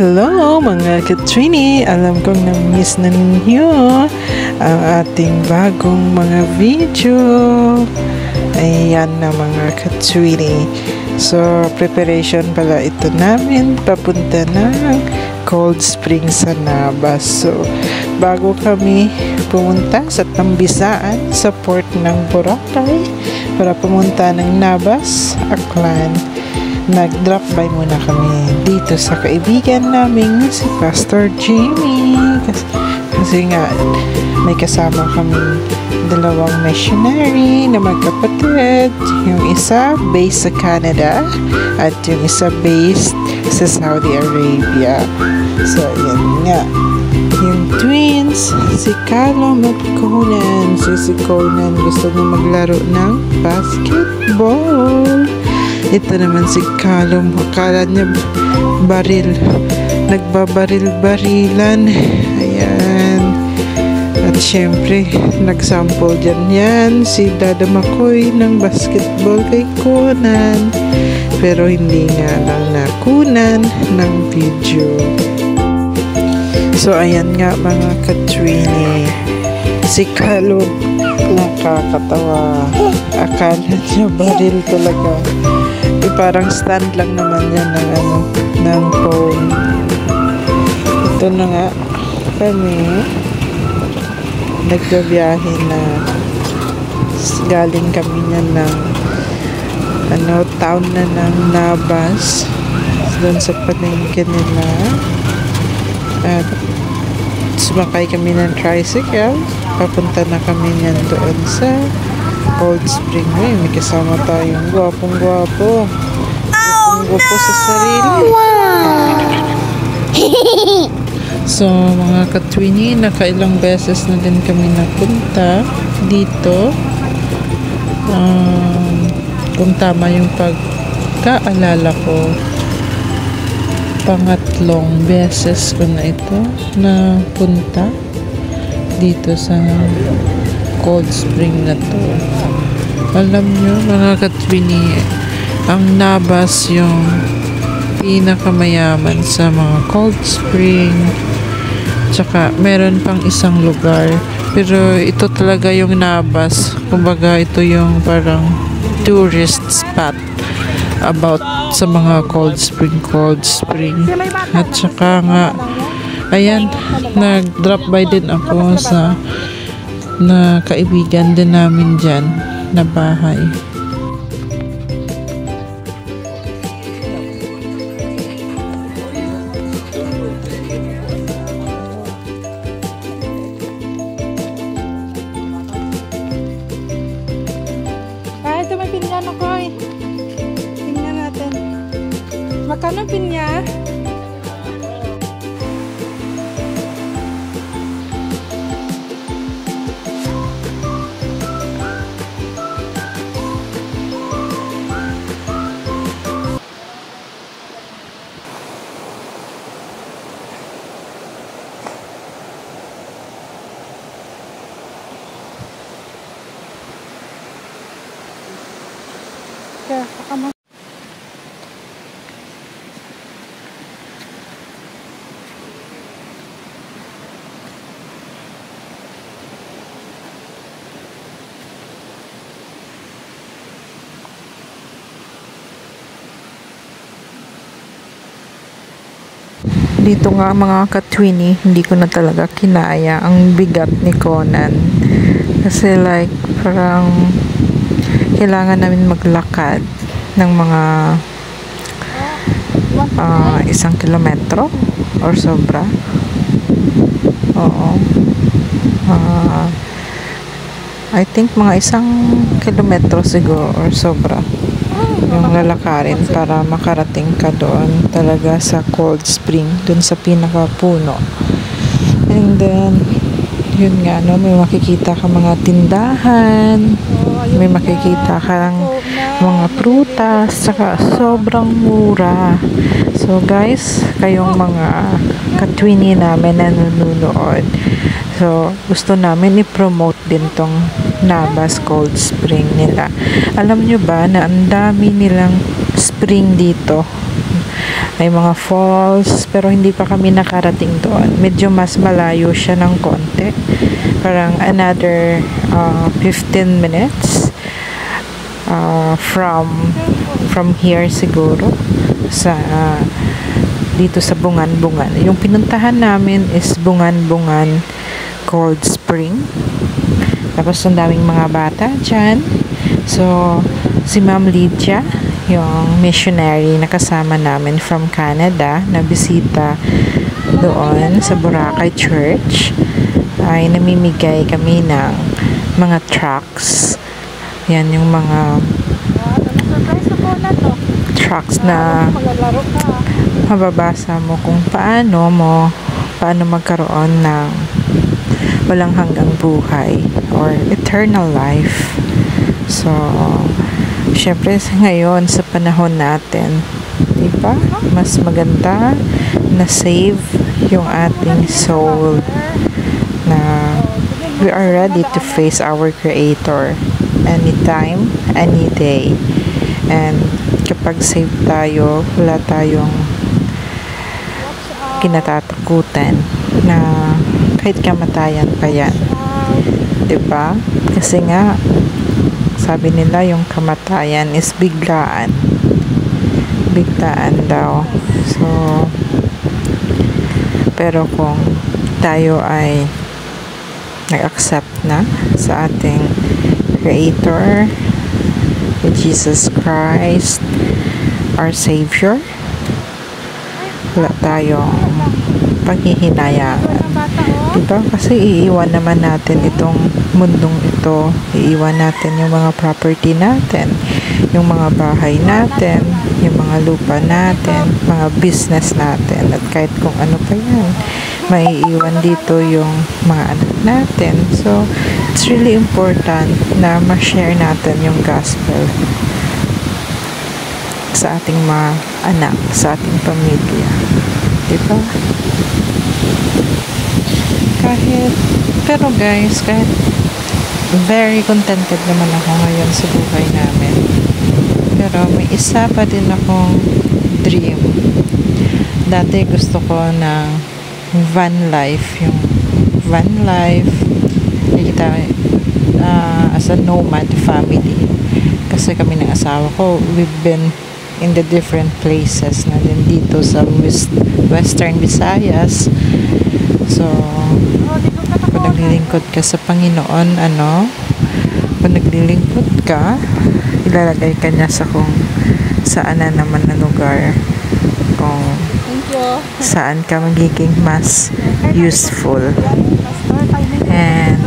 Hello mga Katrini! Alam kong na-miss na ninyo ang ating bagong mga video. Ayan na mga Katrini. So, preparation pala ito namin papunta ng Cold Spring sa Nabas. So, bago kami pumunta sa Tambisaan sa port ng Boracay para pumunta ng Nabas, Aklan, nag-drop by muna kami dito sa kaibigan namin si Pastor Jimmy kasi nga may kasama kami dalawang missionary na magkapatid, yung isa based sa Canada at yung isa based sa Saudi Arabia. So yan nga, yung twins, si Callum at Conan. Si Conan gusto niya maglaro ng basketball. Ito naman si Callum, akala niya baril, nagbabaril-barilan. Ayan. At syempre, nagsample dyan yan si Dada Makoy ng basketball kay Conan. Pero hindi nga lang nakunan ng video. So, ayan nga mga Katrini. Si Callum, nakakatawa. Akala niya baril talaga. Parang stand lang naman yan ng phone. Ito na nga kami, nagbabiyahe na, galing kami niyan ng town na ng Nabas, doon sa palengke nila, at sumakay kami ng tricycle, papunta na kami niyan doon sa Cold Spring. May kasama tayong gwapong-gwapo. Gwapong-gwapo sa sarili. So, mga Katwini, nakailang beses na din kami napunta dito. Kung tama yung pagkaalala ko, pangatlong beses ko na ito na punta dito sa Cold Spring na to. Alam nyo mga Katwini, ang Nabas yung pinakamayaman sa mga cold spring. Tsaka meron pang isang lugar, pero ito talaga yung Nabas. Kumbaga ito yung parang tourist spot about sa mga cold spring. At tsaka nga, ayan, nag-drop by din ako sa na kaibigan din namin dyan na bahay. Ito may pinya na ko eh. Tingnan natin. Magkano pinya? Dito nga mga Katwini, hindi ko na talaga kinaya ang bigat ni Conan. Kasi like, parang kailangan namin maglakad ng mga 1 kilometro or sobra. Oo. I think mga 1 kilometro siguro or sobra yung lalakarin para makarating ka doon talaga sa Cold Spring, doon sa pinakapuno. And then yun nga, no, may makikita ka mga tindahan, may makikita ka mga prutas, saka sobrang mura. So guys, kayong mga Katwini namin na nanonood, so gusto namin i-promote din tong Nabas Cold Spring nila. Alam nyo ba na ang dami nilang spring dito? May mga falls, pero hindi pa kami nakarating doon. Medyo mas malayo siya ng konti. Parang another 15 minutes from here siguro sa dito sa Bungan-Bungan. Yung pinuntahan namin is Bungan-Bungan Cold Spring. Tapos ang daming mga bata dyan. So, si Ma'am Lydia, yung missionary na kasama namin from Canada, na bisita doon sa Boracay Church, ay namimigay kami ng mga tracts. Yan yung mga tracts na mababasa mo kung paano magkaroon ng walang hanggang buhay or eternal life. So, syempre ngayon sa panahon natin, diba? Mas maganda na save yung ating soul, na we are ready to face our Creator anytime, any day. And kapag save tayo, wala tayong kinatatakutan na kahit kamatayan pa yan. Diba? Kasi nga, sabi nila yung kamatayan is biglaan. Biglaan daw. So, pero kung tayo ay nag-accept na sa ating Creator, Jesus Christ, our Savior, wala tayong paghihinayangan. Diba? Kasi iiwan naman natin itong mundong ito. Iiwan natin yung mga property natin, yung mga bahay natin, yung mga lupa natin, mga business natin, at kahit kung ano pa yan. Maiiwan dito yung mga anak natin. So, it's really important na ma-share natin yung gospel sa ating mga anak, sa ating pamilya. Diba? Pero guys, kahit very contented naman ako ngayon sa buhay namin. Pero may isa pa din akong dream. Dati gusto ko ng van life. Yung van life, nakita as a nomad family. Kasi kami ng asawa ko, we've been in the different places na din dito sa Western Visayas. So, kung naglilingkod ka sa Panginoon, kung naglilingkod ka, ilalagay ka niya sa kung saan na naman na lugar, kung saan ka magiging mas useful. And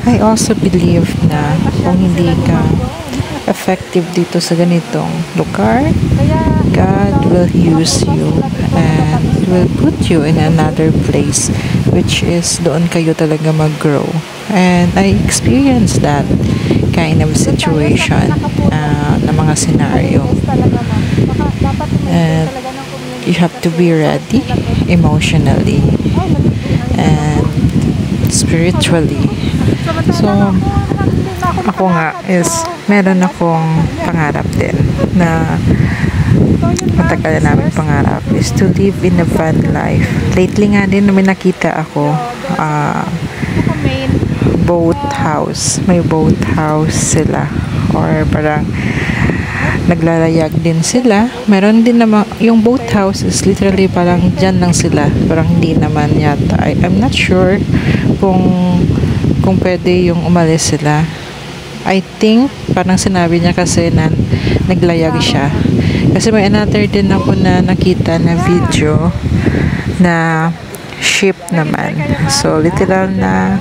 I also believe na kung hindi ka effective dito sa ganitong lugar, God will use you and will put you in another place, which is doon kayo talaga mag-grow. And I experienced that kind of situation, na mga scenario. And you have to be ready emotionally and spiritually. So, ako nga is meron akong pangarap din na matagal na namin pangarap is to live in a van life. Lately nga din may nakita ako boat house. May boat house sila, or parang naglalayag din sila. Meron din naman yung boat house is literally parang dyan lang sila, parang hindi naman yata, I'm not sure kung pwede yung umalis sila. I think parang sinabi niya kasi na naglayag siya. Kasi may another din ako na nakita na video na ship naman. So literal na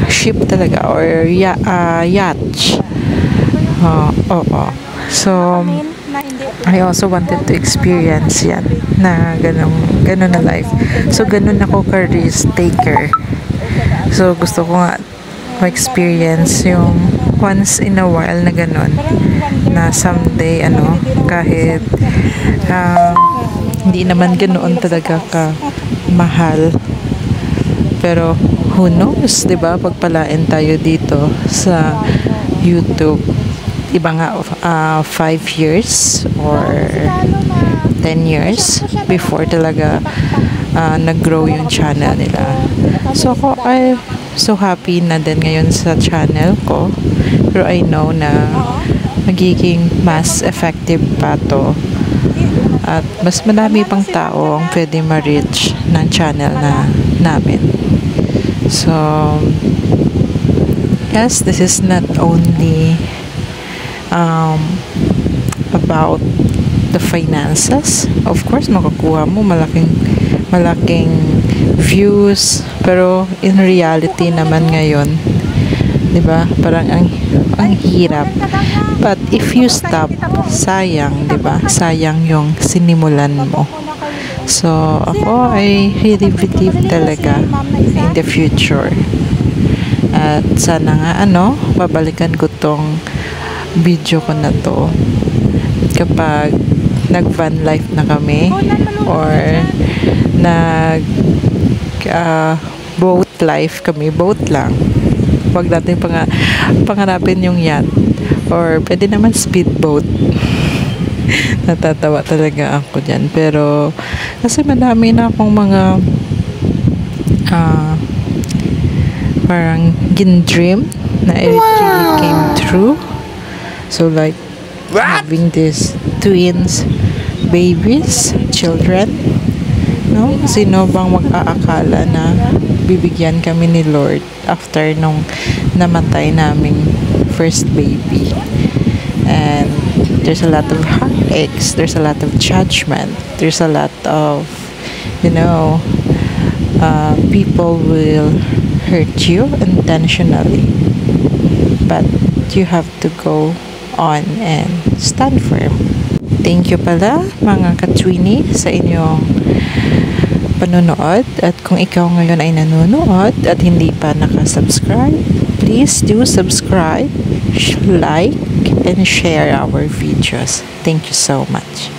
ship talaga, or yacht. Oo. So I also wanted to experience yan, na ganun na life. So ganun ako ka-risk taker. So gusto ko nga ma-experience yung once in a while na ganun, na someday kahit hindi naman ganoon talaga ka mahal, pero who knows, diba, pagpalain tayo dito sa YouTube, iba nga 5 years or 10 years before talaga nag-grow yung channel nila. So ako ay so happy na din ngayon sa channel ko. Pero I know na magiging mas effective pa to. At mas marami pang tao ang pwede ma-reach ng channel namin. So, yes, this is not only about the finances. Of course, makakuha mo malaking views. Pero in reality naman ngayon, 'di ba? Parang ang hirap. But if you stop, sayang, 'di ba? Sayang yung sinimulan mo. So, ako I really believe talaga in the future. At sana nga babalikan ko tong video ko na to kapag nag-van life na kami or boat life kami, boat lang. Wag natin pangarapin yung yacht or pwede naman speedboat. Natatawa talaga ako dyan. Pero kasi madami na akong mga parang gin-dream na it really came true. So like having these twins, babies, children. No? Sino bang mag-aakala na bibigyan kami ni Lord after nung namatay naming first baby? And there's a lot of heartaches, there's a lot of judgment, there's a lot of people will hurt you intentionally, but you have to go on and stand firm. Thank you pala mga ka-Twinnie sa inyong panonood, at kung ikaw ngayon ay nanonood at hindi pa nakasubscribe, please do subscribe, like, and share our videos. Thank you so much.